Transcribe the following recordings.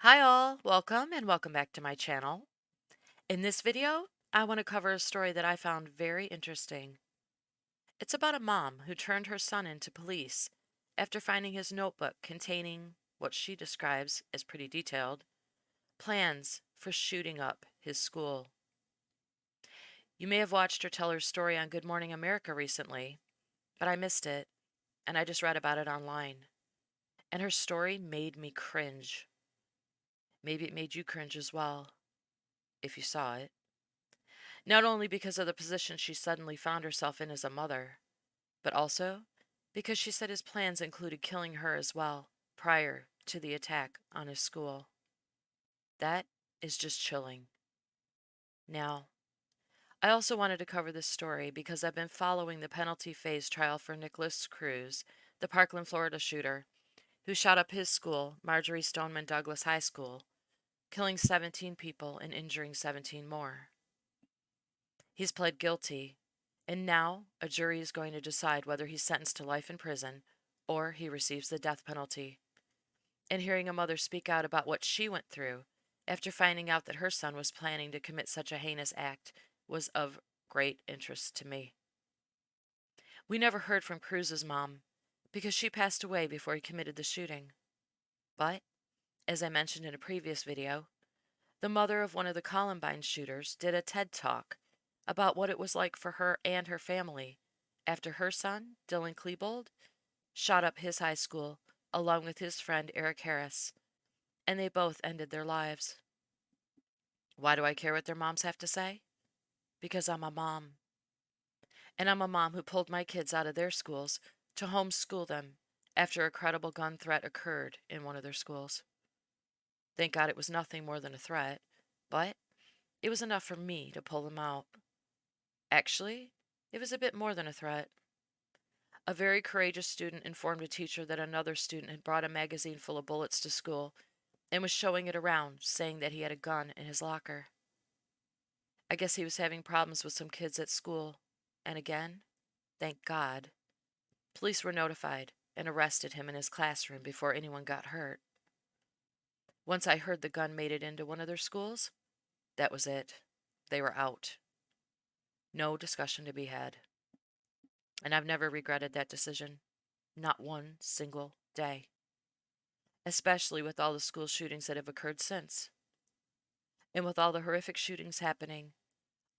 Hi all, welcome and welcome back to my channel. In this video, I want to cover a story that I found very interesting. It's about a mom who turned her son into police after finding his notebook containing what she describes as pretty detailed plans for shooting up his school. You may have watched her tell her story on Good Morning America recently, but I missed it and I just read about it online. And her story made me cringe. Maybe it made you cringe as well, if you saw it. Not only because of the position she suddenly found herself in as a mother, but also because she said his plans included killing her as well prior to the attack on his school. That is just chilling. Now, I also wanted to cover this story because I've been following the penalty phase trial for Nicholas Cruz, the Parkland, Florida shooter, who shot up his school, Marjorie Stoneman Douglas High School, killing 17 people and injuring 17 more. He's pled guilty, and now a jury is going to decide whether he's sentenced to life in prison or he receives the death penalty. And hearing a mother speak out about what she went through after finding out that her son was planning to commit such a heinous act was of great interest to me. We never heard from Cruz's mom because she passed away before he committed the shooting. But, as I mentioned in a previous video, the mother of one of the Columbine shooters did a TED Talk about what it was like for her and her family after her son, Dylan Klebold, shot up his high school along with his friend Eric Harris, and they both ended their lives. Why do I care what their moms have to say? Because I'm a mom. And I'm a mom who pulled my kids out of their schools to homeschool them after a credible gun threat occurred in one of their schools. Thank God it was nothing more than a threat, but it was enough for me to pull them out. Actually, it was a bit more than a threat. A very courageous student informed a teacher that another student had brought a magazine full of bullets to school and was showing it around, saying that he had a gun in his locker. I guess he was having problems with some kids at school. And again, thank God, police were notified and arrested him in his classroom before anyone got hurt. Once I heard the gun made it into one of their schools, that was it. They were out. No discussion to be had. And I've never regretted that decision. Not one single day. Especially with all the school shootings that have occurred since. And with all the horrific shootings happening,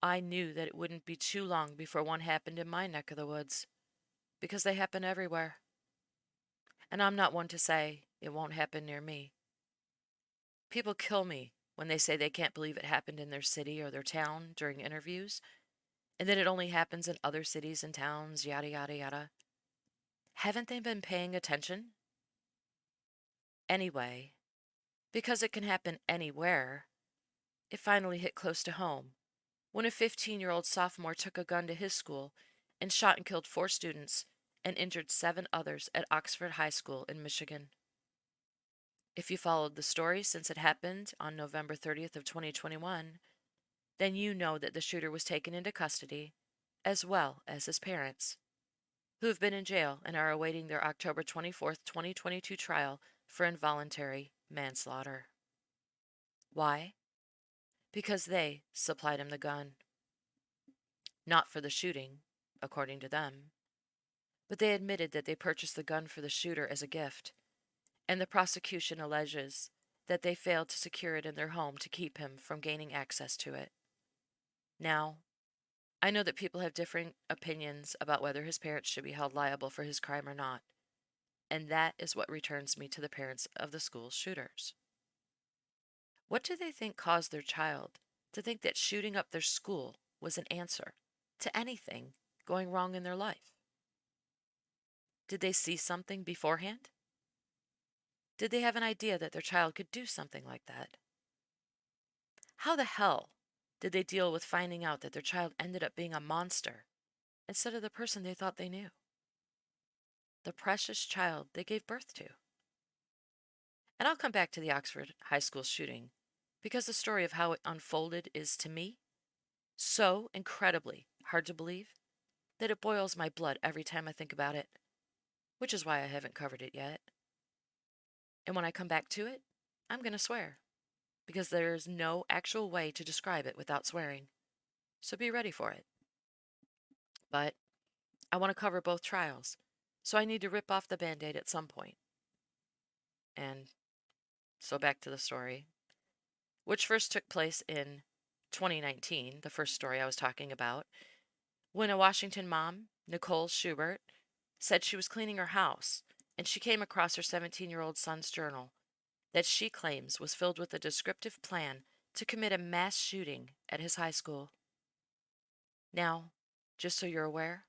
I knew that it wouldn't be too long before one happened in my neck of the woods. Because they happen everywhere. And I'm not one to say it won't happen near me. People kill me when they say they can't believe it happened in their city or their town during interviews, and that it only happens in other cities and towns, yada, yada, yada. Haven't they been paying attention? Anyway, because it can happen anywhere, it finally hit close to home when a 15-year-old sophomore took a gun to his school and shot and killed 4 students and injured 7 others at Oxford High School in Michigan. If you followed the story since it happened on November 30th of 2021, then you know that the shooter was taken into custody, as well as his parents, who have been in jail and are awaiting their October 24th, 2022 trial for involuntary manslaughter. Why? Because they supplied him the gun. Not for the shooting, according to them, but they admitted that they purchased the gun for the shooter as a gift, and the prosecution alleges that they failed to secure it in their home to keep him from gaining access to it. Now, I know that people have differing opinions about whether his parents should be held liable for his crime or not, and that is what returns me to the parents of the school shooters. What do they think caused their child to think that shooting up their school was an answer to anything going wrong in their life? Did they see something beforehand? Did they have an idea that their child could do something like that? How the hell did they deal with finding out that their child ended up being a monster instead of the person they thought they knew? The precious child they gave birth to. And I'll come back to the Oxford High School shooting because the story of how it unfolded is, to me, so incredibly hard to believe that it boils my blood every time I think about it, which is why I haven't covered it yet. And when I come back to it, I'm going to swear because there's no actual way to describe it without swearing. So be ready for it. But I want to cover both trials, so I need to rip off the band aid at some point. And so back to the story, which first took place in 2019, the first story I was talking about, when a Washington mom, Nicole Schubert, said she was cleaning her house and she came across her 17-year-old son's journal that she claims was filled with a descriptive plan to commit a mass shooting at his high school. Now, just so you're aware,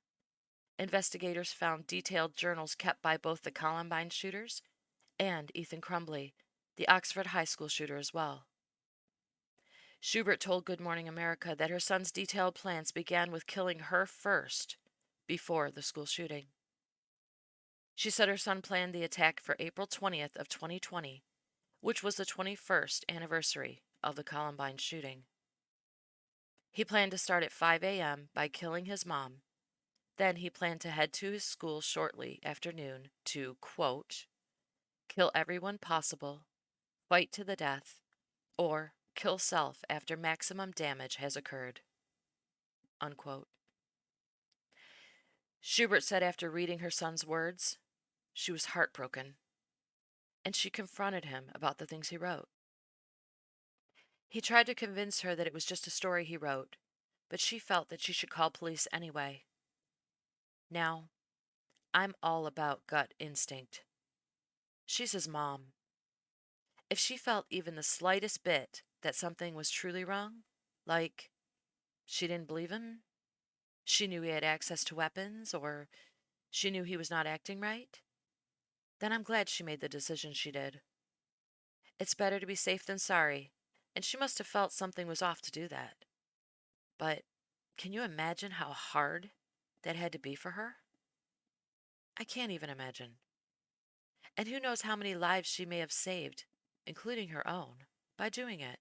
investigators found detailed journals kept by both the Columbine shooters and Ethan Crumbley, the Oxford High School shooter, as well. Schubert told Good Morning America that her son's detailed plans began with killing her first before the school shooting. She said her son planned the attack for April 20th of 2020, which was the 21st anniversary of the Columbine shooting. He planned to start at 5 a.m. by killing his mom. Then he planned to head to his school shortly after noon to, quote, kill everyone possible, fight to the death, or kill self after maximum damage has occurred, unquote. Schubert said after reading her son's words, she was heartbroken, and she confronted him about the things he wrote. He tried to convince her that it was just a story he wrote, but she felt that she should call police anyway. Now, I'm all about gut instinct. She's his mom. If she felt even the slightest bit that something was truly wrong, like she didn't believe him, she knew he had access to weapons, or she knew he was not acting right, then I'm glad she made the decision she did. It's better to be safe than sorry, and she must have felt something was off to do that. But can you imagine how hard that had to be for her? I can't even imagine. And who knows how many lives she may have saved, including her own, by doing it.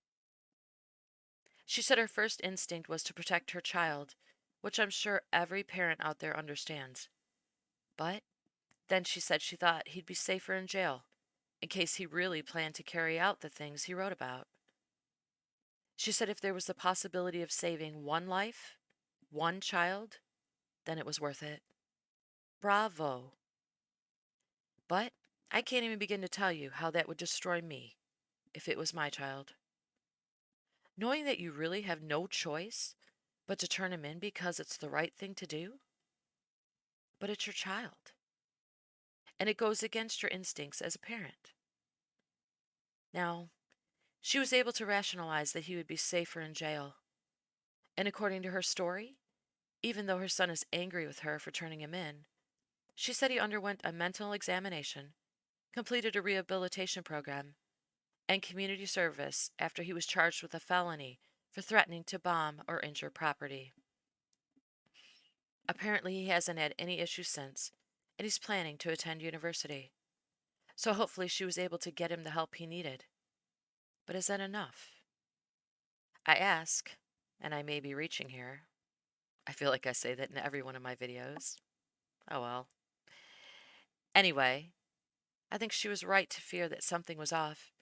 She said her first instinct was to protect her child, which I'm sure every parent out there understands. But then she said she thought he'd be safer in jail, in case he really planned to carry out the things he wrote about. She said if there was the possibility of saving one life, one child, then it was worth it. Bravo. But I can't even begin to tell you how that would destroy me if it was my child. Knowing that you really have no choice but to turn him in because it's the right thing to do, but it's your child. And it goes against your instincts as a parent. Now, she was able to rationalize that he would be safer in jail. And according to her story, even though her son is angry with her for turning him in, she said he underwent a mental examination, completed a rehabilitation program, and community service after he was charged with a felony for threatening to bomb or injure property. Apparently, he hasn't had any issues since, and he's planning to attend university. So hopefully, she was able to get him the help he needed. But is that enough? I ask, and I may be reaching here. I feel like I say that in every one of my videos. Oh well. Anyway, I think she was right to fear that something was off,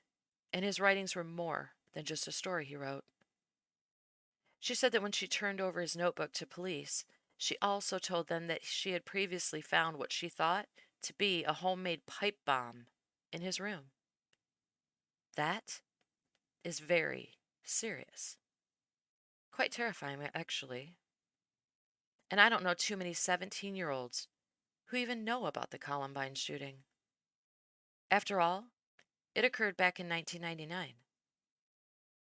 and his writings were more than just a story he wrote. She said that when she turned over his notebook to police, she also told them that she had previously found what she thought to be a homemade pipe bomb in his room. That is very serious. Quite terrifying, actually. And I don't know too many 17-year-olds who even know about the Columbine shooting. After all, it occurred back in 1999.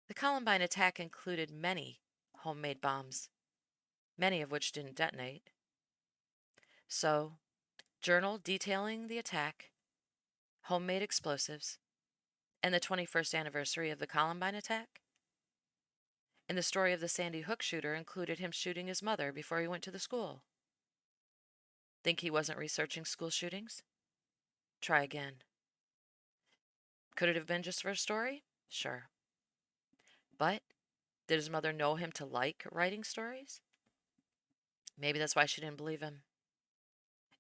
The Columbine attack included many homemade bombs, many of which didn't detonate. So, journal detailing the attack, homemade explosives, and the 21st anniversary of the Columbine attack. And the story of the Sandy Hook shooter included him shooting his mother before he went to the school. Think he wasn't researching school shootings? Try again. Could it have been just for a story? Sure. But did his mother know him to like writing stories? Maybe that's why she didn't believe him.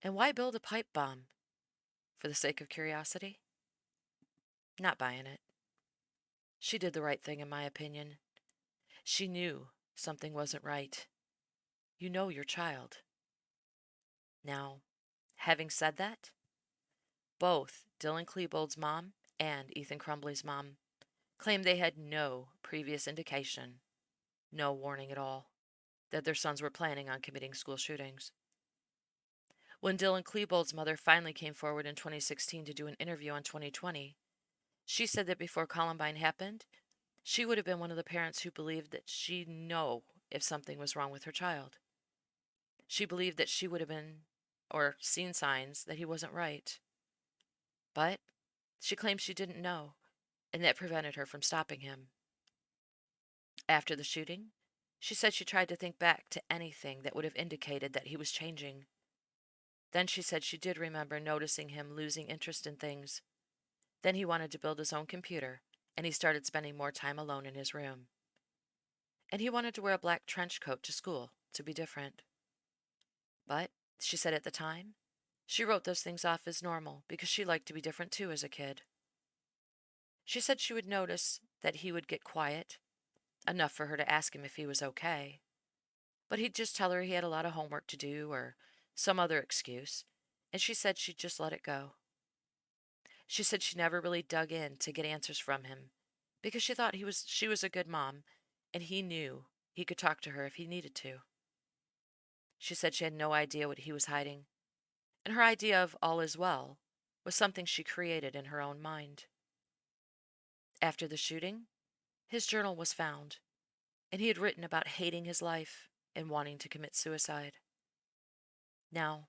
And why build a pipe bomb? For the sake of curiosity? Not buying it. She did the right thing, in my opinion. She knew something wasn't right. You know your child. Now, having said that, both Dylan Klebold's mom and Ethan Crumbley's mom claimed they had no previous indication, no warning at all, that their sons were planning on committing school shootings. When Dylan Klebold's mother finally came forward in 2016 to do an interview on 2020, she said that before Columbine happened, she would have been one of the parents who believed that she'd know if something was wrong with her child. She believed that she would have been or seen signs that he wasn't right. But she claimed she didn't know, and that prevented her from stopping him. After the shooting, she said she tried to think back to anything that would have indicated that he was changing. Then she said she did remember noticing him losing interest in things. Then he wanted to build his own computer, and he started spending more time alone in his room. And he wanted to wear a black trench coat to school to be different. But, she said at the time, she wrote those things off as normal because she liked to be different too as a kid. She said she would notice that he would get quiet, enough for her to ask him if he was okay, but he'd just tell her he had a lot of homework to do or some other excuse, and she said she'd just let it go. She said she never really dug in to get answers from him because she thought she was a good mom and he knew he could talk to her if he needed to. She said she had no idea what he was hiding, and her idea of all is well was something she created in her own mind. After the shooting, his journal was found, and he had written about hating his life and wanting to commit suicide. Now,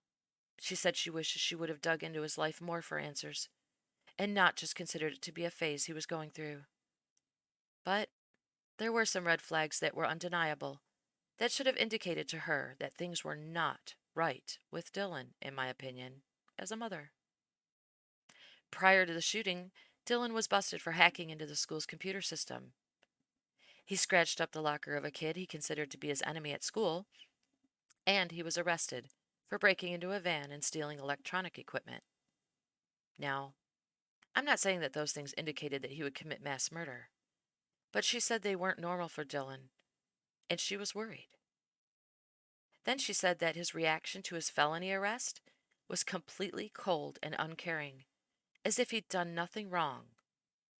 she said she wishes she would have dug into his life more for answers and not just considered it to be a phase he was going through. But there were some red flags that were undeniable that should have indicated to her that things were not right with Dylan, in my opinion, as a mother. Prior to the shooting, Dylan was busted for hacking into the school's computer system. He scratched up the locker of a kid he considered to be his enemy at school, and he was arrested for breaking into a van and stealing electronic equipment. Now, I'm not saying that those things indicated that he would commit mass murder, but she said they weren't normal for Dylan, and she was worried. Then she said that his reaction to his felony arrest was completely cold and uncaring, as if he'd done nothing wrong,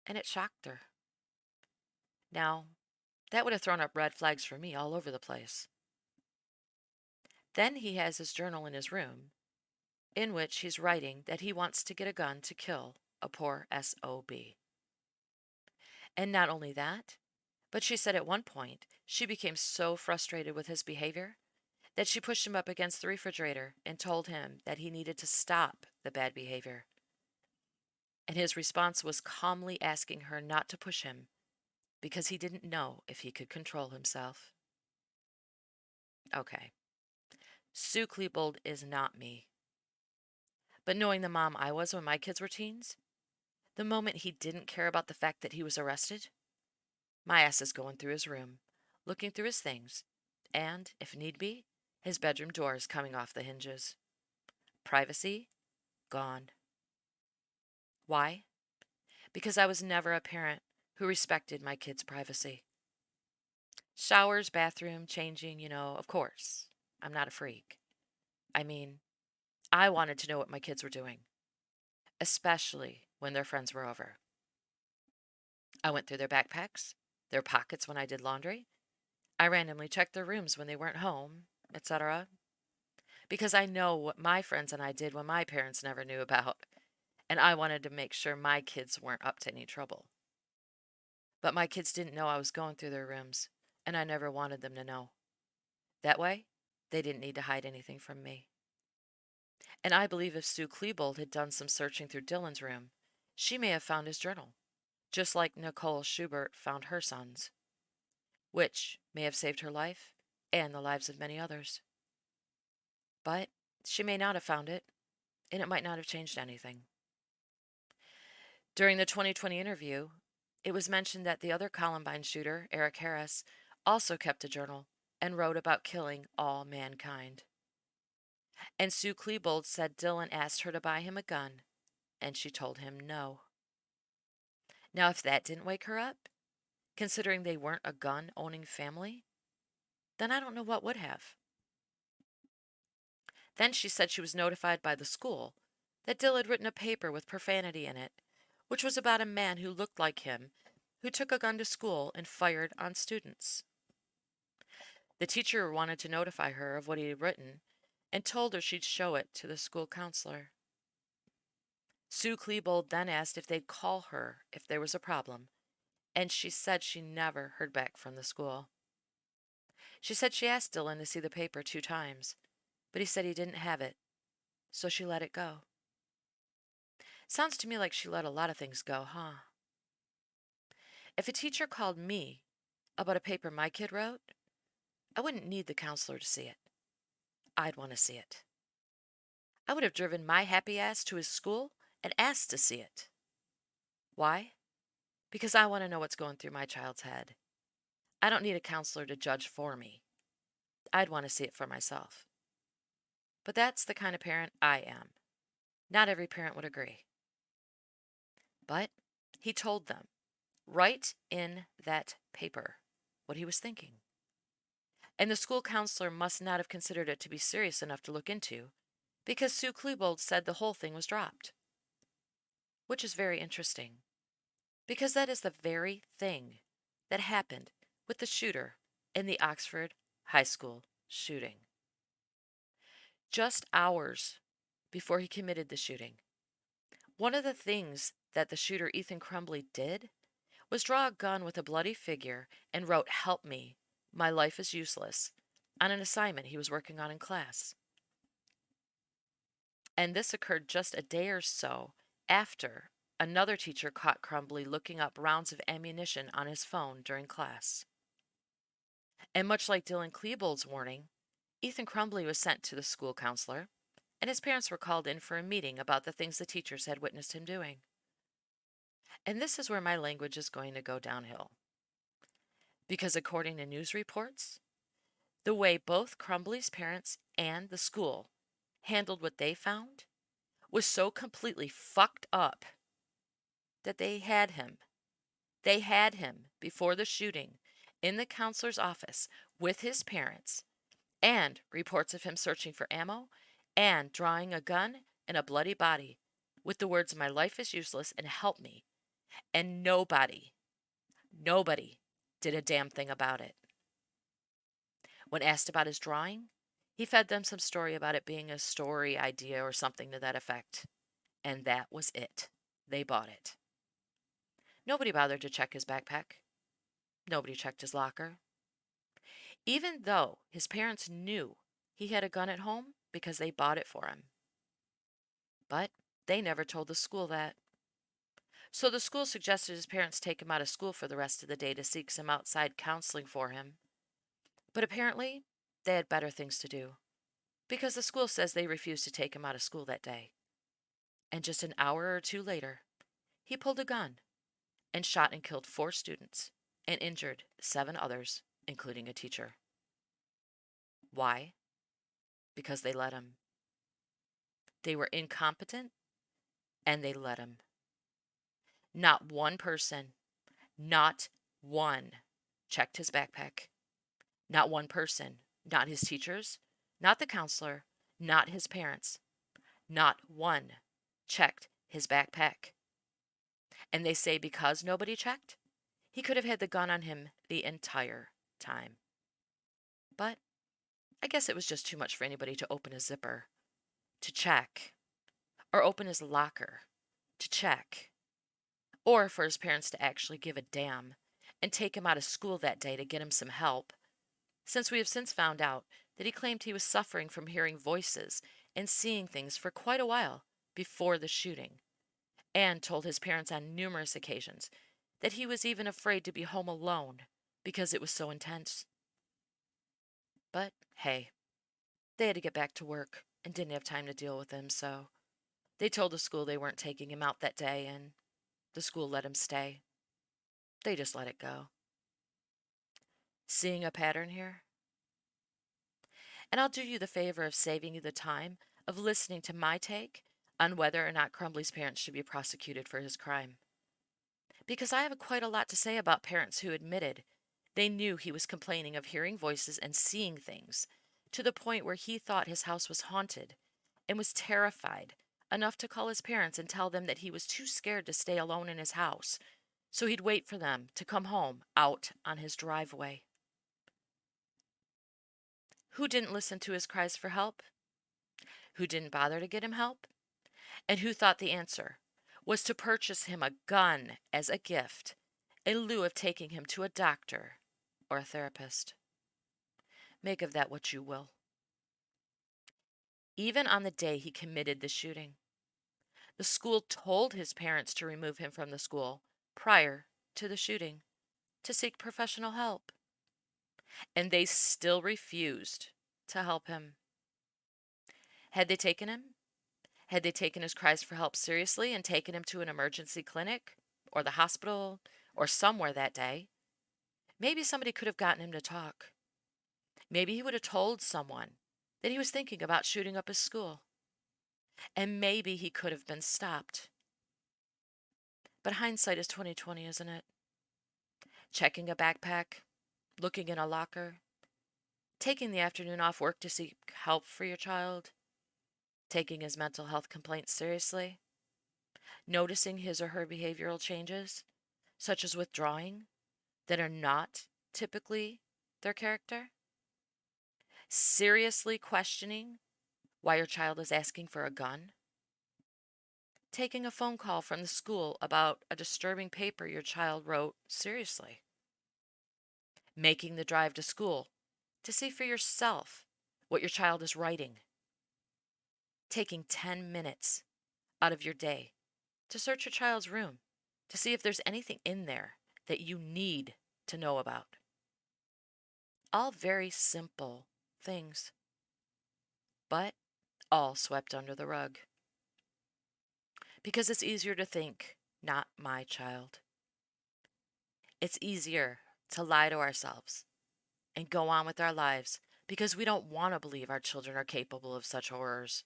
and it shocked her. Now, that would have thrown up red flags for me all over the place. Then he has his journal in his room, in which he's writing that he wants to get a gun to kill a poor SOB. And not only that, but she said at one point she became so frustrated with his behavior that she pushed him up against the refrigerator and told him that he needed to stop the bad behavior. And his response was calmly asking her not to push him because he didn't know if he could control himself. Okay, Sue Klebold is not me. But knowing the mom I was when my kids were teens, the moment he didn't care about the fact that he was arrested, my ass is going through his room, looking through his things, and, if need be, his bedroom door is coming off the hinges. Privacy? Gone. Why? Because I was never a parent who respected my kids' privacy. Showers, bathroom, changing, of course. I'm not a freak. I mean, I wanted to know what my kids were doing, especially when their friends were over. I went through their backpacks, their pockets when I did laundry. I randomly checked their rooms when they weren't home, etc., because I know what my friends and I did when my parents never knew about, and I wanted to make sure my kids weren't up to any trouble. But my kids didn't know I was going through their rooms, and I never wanted them to know. That way, they didn't need to hide anything from me. And I believe if Sue Klebold had done some searching through Dylan's room, she may have found his journal, just like Nicole Schubert found her son's, which may have saved her life and the lives of many others. But she may not have found it, and it might not have changed anything. During the 2020 interview, it was mentioned that the other Columbine shooter, Eric Harris, also kept a journal and wrote about killing all mankind. And Sue Klebold said Dylan asked her to buy him a gun, and she told him no. Now, if that didn't wake her up, considering they weren't a gun-owning family, then I don't know what would have. Then she said she was notified by the school that Dill had written a paper with profanity in it, which was about a man who looked like him who took a gun to school and fired on students. The teacher wanted to notify her of what he had written and told her she'd show it to the school counselor. Sue Klebold then asked if they'd call her if there was a problem, and she said she never heard back from the school. She said she asked Dylan to see the paper 2 times, but he said he didn't have it, so she let it go. Sounds to me like she let a lot of things go, huh? If a teacher called me about a paper my kid wrote, I wouldn't need the counselor to see it. I'd want to see it. I would have driven my happy ass to his school and asked to see it. Why? Because I want to know what's going through my child's head. I don't need a counselor to judge for me. I'd want to see it for myself. But that's the kind of parent I am. Not every parent would agree. But he told them, right in that paper, what he was thinking. And the school counselor must not have considered it to be serious enough to look into, because Sue Klebold said the whole thing was dropped. Which is very interesting, because that is the very thing that happened with the shooter in the Oxford High School shooting. Just hours before he committed the shooting, one of the things that the shooter Ethan Crumbley did was draw a gun with a bloody figure and wrote, "Help me, my life is useless," on an assignment he was working on in class. And this occurred just a day or so after another teacher caught Crumbley looking up rounds of ammunition on his phone during class. And much like Dylan Klebold's warning, Ethan Crumbley was sent to the school counselor, and his parents were called in for a meeting about the things the teachers had witnessed him doing. And this is where my language is going to go downhill. Because according to news reports, the way both Crumbley's parents and the school handled what they found was so completely fucked up that they had him. They had him before the shooting in the counselor's office with his parents, and reports of him searching for ammo and drawing a gun and a bloody body with the words, "My life is useless and help me." And nobody did a damn thing about it. When asked about his drawing, he fed them some story about it being a story idea or something to that effect. And that was it. They bought it. Nobody bothered to check his backpack. Nobody checked his locker. Even though his parents knew he had a gun at home because they bought it for him. But they never told the school that. So the school suggested his parents take him out of school for the rest of the day to seek some outside counseling for him. But apparently, they had better things to do, because the school says they refused to take him out of school that day. And just an hour or two later, he pulled a gun and shot and killed 4 students and injured 7 others, including a teacher. Why? Because they let him. They were incompetent, and they let him. Not one person, not one, checked his backpack. Not one person, not his teachers, not the counselor, not his parents. Not one checked his backpack. And they say because nobody checked, he could have had the gun on him the entire time. But I guess it was just too much for anybody to open a zipper, to check, or open his locker, to check, or for his parents to actually give a damn and take him out of school that day to get him some help, since we have since found out that he claimed he was suffering from hearing voices and seeing things for quite a while before the shooting, and told his parents on numerous occasions that he was even afraid to be home alone because it was so intense. But hey, they had to get back to work and didn't have time to deal with him, so they told the school they weren't taking him out that day, and the school let him stay. They just let it go. Seeing a pattern here? And I'll do you the favor of saving you the time of listening to my take on whether or not Crumbley's parents should be prosecuted for his crime. because I have quite a lot to say about parents who admitted they knew he was complaining of hearing voices and seeing things, to the point where he thought his house was haunted and was terrified enough to call his parents and tell them that he was too scared to stay alone in his house, so he'd wait for them to come home out on his driveway. Who didn't listen to his cries for help? Who didn't bother to get him help? And who thought the answer was to purchase him a gun as a gift in lieu of taking him to a doctor or a therapist? Make of that what you will. Even on the day he committed the shooting, the school told his parents to remove him from the school prior to the shooting to seek professional help. And they still refused to help him. Had they taken him? Had they taken his cries for help seriously and taken him to an emergency clinic or the hospital or somewhere that day, maybe somebody could have gotten him to talk. Maybe he would have told someone that he was thinking about shooting up his school. And maybe he could have been stopped. But hindsight is 20/20, isn't it? Checking a backpack, looking in a locker, taking the afternoon off work to seek help for your child, taking his mental health complaints seriously, noticing his or her behavioral changes, such as withdrawing, that are not typically their character, seriously questioning why your child is asking for a gun, taking a phone call from the school about a disturbing paper your child wrote seriously, making the drive to school to see for yourself what your child is writing, taking 10 minutes out of your day to search your child's room to see if there's anything in there that you need to know about. All very simple things, but all swept under the rug. Because it's easier to think, not my child. It's easier to lie to ourselves and go on with our lives because we don't want to believe our children are capable of such horrors.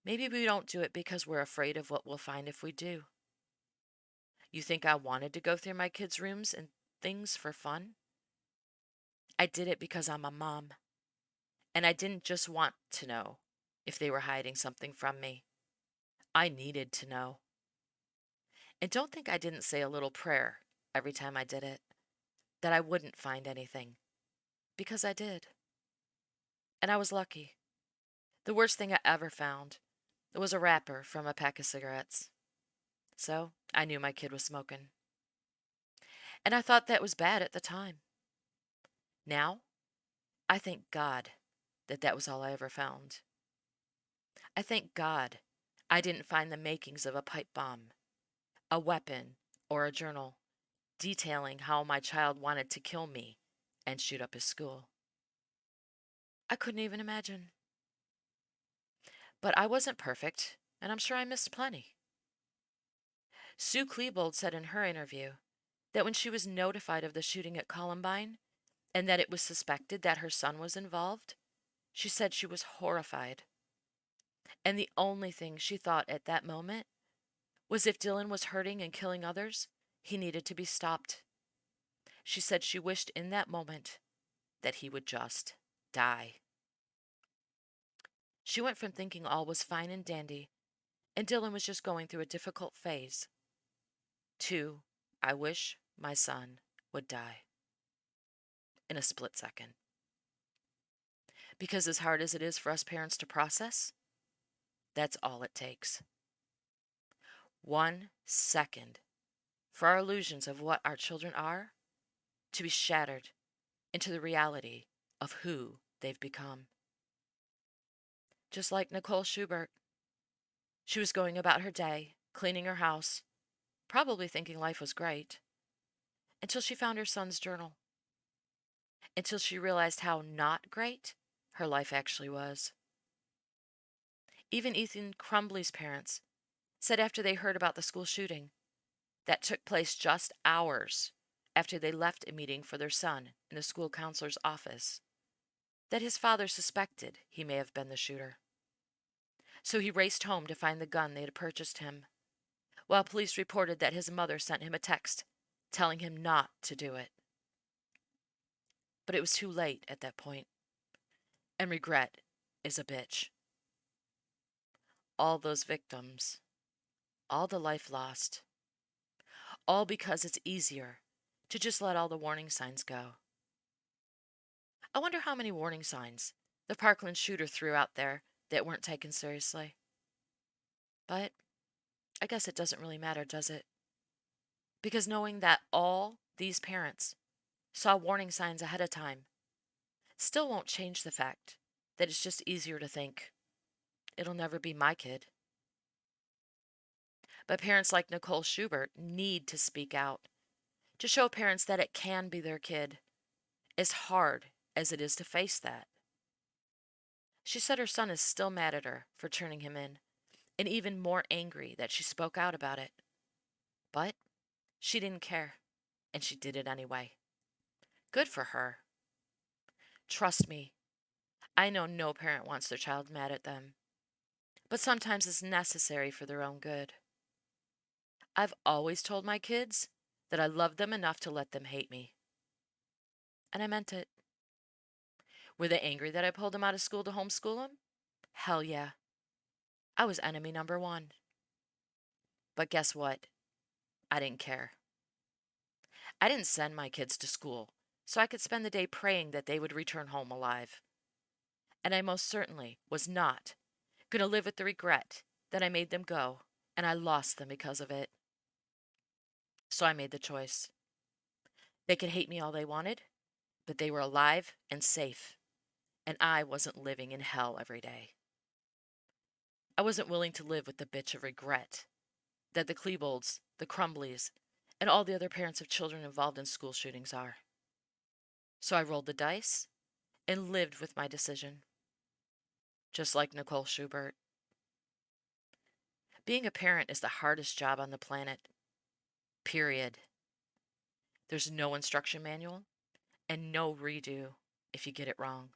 Maybe we don't do it because we're afraid of what we'll find if we do. You think I wanted to go through my kids' rooms and things for fun? I did it because I'm a mom, and I didn't just want to know if they were hiding something from me. I needed to know. And don't think I didn't say a little prayer every time I did it, that I wouldn't find anything, because I did. And I was lucky. The worst thing I ever found was a wrapper from a pack of cigarettes. So I knew my kid was smoking. And I thought that was bad at the time. Now, I thank God that that was all I ever found. I thank God I didn't find the makings of a pipe bomb, a weapon, or a journal detailing how my child wanted to kill me and shoot up his school. I couldn't even imagine. But I wasn't perfect, and I'm sure I missed plenty. Sue Klebold said in her interview that when she was notified of the shooting at Columbine and that it was suspected that her son was involved, she said she was horrified. And the only thing she thought at that moment was if Dylan was hurting and killing others, he needed to be stopped. She said she wished in that moment that he would just die. She went from thinking all was fine and dandy and Dylan was just going through a difficult phase to, I wish my son would die, in a split second. Because as hard as it is for us parents to process, that's all it takes. 1 second for our illusions of what our children are to be shattered into the reality of who they've become. Just like Nicole Schubert. She was going about her day, cleaning her house, probably thinking life was great, until she found her son's journal. Until she realized how not great her life actually was. Even Ethan Crumbley's parents said after they heard about the school shooting that took place just hours after they left a meeting for their son in the school counselor's office, that his father suspected he may have been the shooter. So he raced home to find the gun they had purchased him, while police reported that his mother sent him a text telling him not to do it. But it was too late at that point, and regret is a bitch. All those victims, all the life lost, all because it's easier to just let all the warning signs go. I wonder how many warning signs the Parkland shooter threw out there that weren't taken seriously. But I guess it doesn't really matter, does it? Because knowing that all these parents saw warning signs ahead of time still won't change the fact that it's just easier to think, it'll never be my kid. But parents like Nicole Schubert need to speak out to show parents that it can be their kid, as hard as it is to face that. She said her son is still mad at her for turning him in, and even more angry that she spoke out about it. But she didn't care, and she did it anyway. Good for her. Trust me, I know no parent wants their child mad at them, but sometimes it's necessary for their own good. I've always told my kids that I loved them enough to let them hate me. And I meant it. Were they angry that I pulled them out of school to homeschool them? Hell yeah. I was enemy number one. But guess what? I didn't care. I didn't send my kids to school so I could spend the day praying that they would return home alive. And I most certainly was not going to live with the regret that I made them go and I lost them because of it. So I made the choice. They could hate me all they wanted, but they were alive and safe, and I wasn't living in hell every day. I wasn't willing to live with the bitch of regret that the Klebold's, the Crumbleys, and all the other parents of children involved in school shootings are. So I rolled the dice and lived with my decision. Just like Nicole Schubert. Being a parent is the hardest job on the planet. Period. There's no instruction manual and no redo if you get it wrong.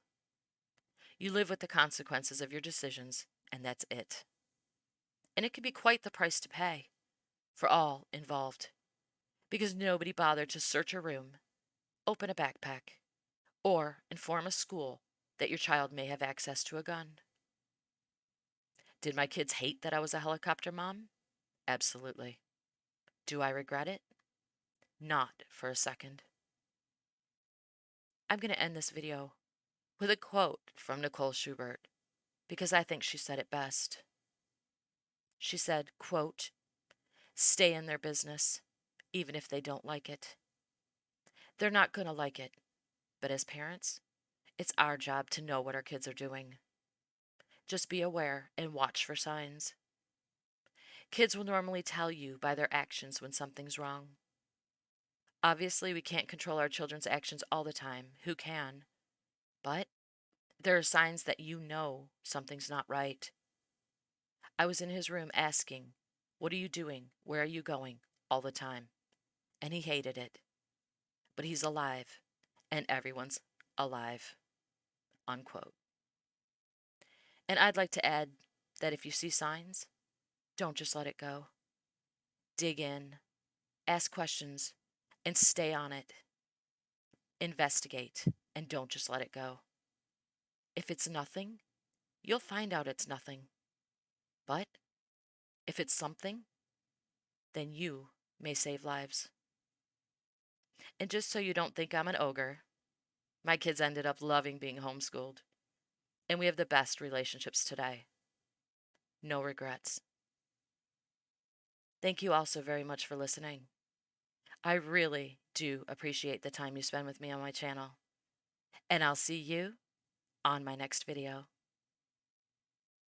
You live with the consequences of your decisions, and that's it. And it can be quite the price to pay for all involved, because nobody bothered to search a room, open a backpack, or inform a school that your child may have access to a gun. Did my kids hate that I was a helicopter mom? Absolutely. Do I regret it? Not for a second. I'm going to end this video with a quote from Nicole Schubert because I think she said it best. She said, quote, "Stay in their business, even if they don't like it. They're not going to like it, but as parents, it's our job to know what our kids are doing. Just be aware and watch for signs. Kids will normally tell you by their actions when something's wrong. Obviously, we can't control our children's actions all the time. Who can? But there are signs that you know something's not right. I was in his room asking, 'What are you doing? Where are you going?' all the time. And he hated it. But he's alive, and everyone's alive." Unquote. And I'd like to add that if you see signs, don't just let it go. Dig in, ask questions, and stay on it. Investigate, and don't just let it go. If it's nothing, you'll find out it's nothing. But if it's something, then you may save lives. And just so you don't think I'm an ogre, my kids ended up loving being homeschooled, and we have the best relationships today. No regrets. Thank you all so very much for listening. I really do appreciate the time you spend with me on my channel, and I'll see you on my next video.